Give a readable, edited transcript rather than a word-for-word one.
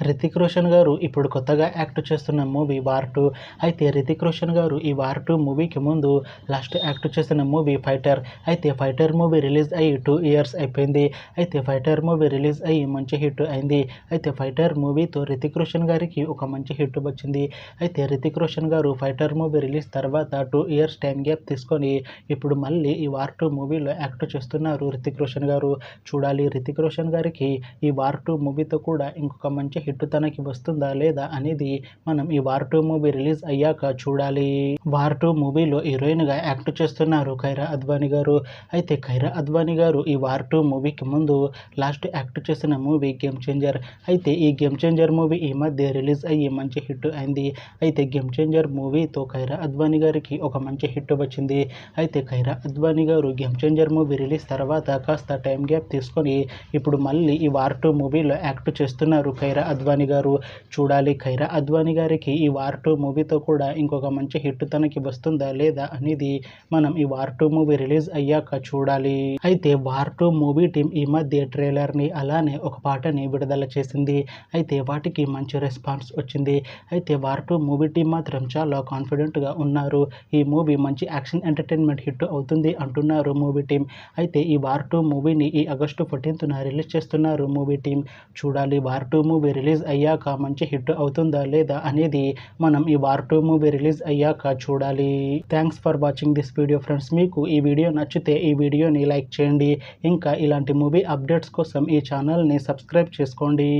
రితిక్ రోషన్ గారు ఇప్పుడు కొత్తగా యాక్ట్ చేస్తున్న మూవీ వార్ 2. అయితే రితిక్ రోషన్ గారు ఈ వార్ 2 మూవీకి ముందు లాస్ట్ యాక్ట్ చేసిన మూవీ ఫైటర్. అయితే ఫైటర్ మూవీ రిలీజ్ అయ్యి 2 ఇయర్స్ అయిపోయింది. అయితే ఫైటర్ మూవీ రిలీజ్ అయ్యి మంచి హిట్ అయింది. అయితే ఫైటర్ మూవీతో రితిక్ రోషన్ గారికి ఒక మంచి హిట్ వచ్చింది. అయితే రితిక్ రోషన్ గారు ఫైటర్ మూవీ రిలీజ్ తర్వాత 2 ఇయర్స్ టైం గ్యాప్ తీసుకొని ఇప్పుడు మళ్ళీ ఈ వార్ 2 మూవీలో యాక్ట్ చేస్తున్నారు రితిక్ రోషన్ గారు. చూడాలి రితిక్ రోషన్ గారికి ఈ వార్ 2 మూవీతో కూడా ఇంకొక మంచి హిట్ తనకి వస్తుందా లేదా అనేది మనం ఈ వార్ 2 మూవీ రిలీజ్ అయ్యాక చూడాలి. వార్ 2 మూవీలో హీరోయిన్ గా యాక్ట్ చేస్తున్నారు కైరా అద్వానీ గారు. అయితే కైరా అద్వానీ గారు ఈ వార్ 2 మూవీకి ముందు లాస్ట్ యాక్ట్ చేసిన మూవీ గేమ్ చేంజర్. అయితే ఈ గేమ్ చేంజర్ మూవీ ఈ మధ్య రిలీజ్ అయ్యి మంచి హిట్ అయింది. అయితే గేమ్ చేంజర్ మూవీతో కైరా అద్వానీ గారికి ఒక మంచి హిట్ వచ్చింది. అయితే కైరా అద్వానీ గారు గేమ్ చేంజర్ మూవీ రిలీజ్ తర్వాత కాస్త టైం గ్యాప్ తీసుకొని ఇప్పుడు మళ్ళీ ఈ వార్ 2 మూవీలో యాక్ట్ చేస్తున్నారు కైరా అద్వానీ గారు. చూడాలి కైరా అద్వానీ గారికి ఈ వార్ 2 మూవీతో కూడా ఇంకొక మంచి హిట్ తనకి వస్తుందా లేదా అనేది మనం ఈ వార్ 2 మూవీ రిలీజ్ అయ్యాక చూడాలి. అయితే వార్ 2 మూవీ టీం ఈ మధ్య ట్రైలర్ని అలానే ఒక పాటని విడుదల చేసింది. అయితే వాటికి మంచి రెస్పాన్స్ వచ్చింది. అయితే వార్ 2 మూవీ టీం మాత్రం చాలా కాన్ఫిడెంట్గా ఉన్నారు. ఈ మూవీ మంచి యాక్షన్ ఎంటర్టైన్మెంట్ హిట్ అవుతుంది అంటున్నారు మూవీ టీం. అయితే ఈ వార్ 2 మూవీని ఈ ఆగస్టు 14న రిలీజ్ చేస్తున్నారు మూవీ టీం. చూడాలి వార్ 2 మూవీ రిలీజ్ అయ్యాక మంచి హిట్ అవుతుందా లేదా అనేది మనం ఈ వార్ 2 మూవీ రిలీజ్ అయ్యాక చూడాలి. Thanks for watching this video friends. మీకు ఈ వీడియో నచ్చితే ఈ వీడియోని లైక్ చేయండి. ఇంకా ఇలాంటి మూవీ అప్డేట్స్ కోసం ఈ ఛానల్ని సబ్స్క్రైబ్ చేసుకోండి.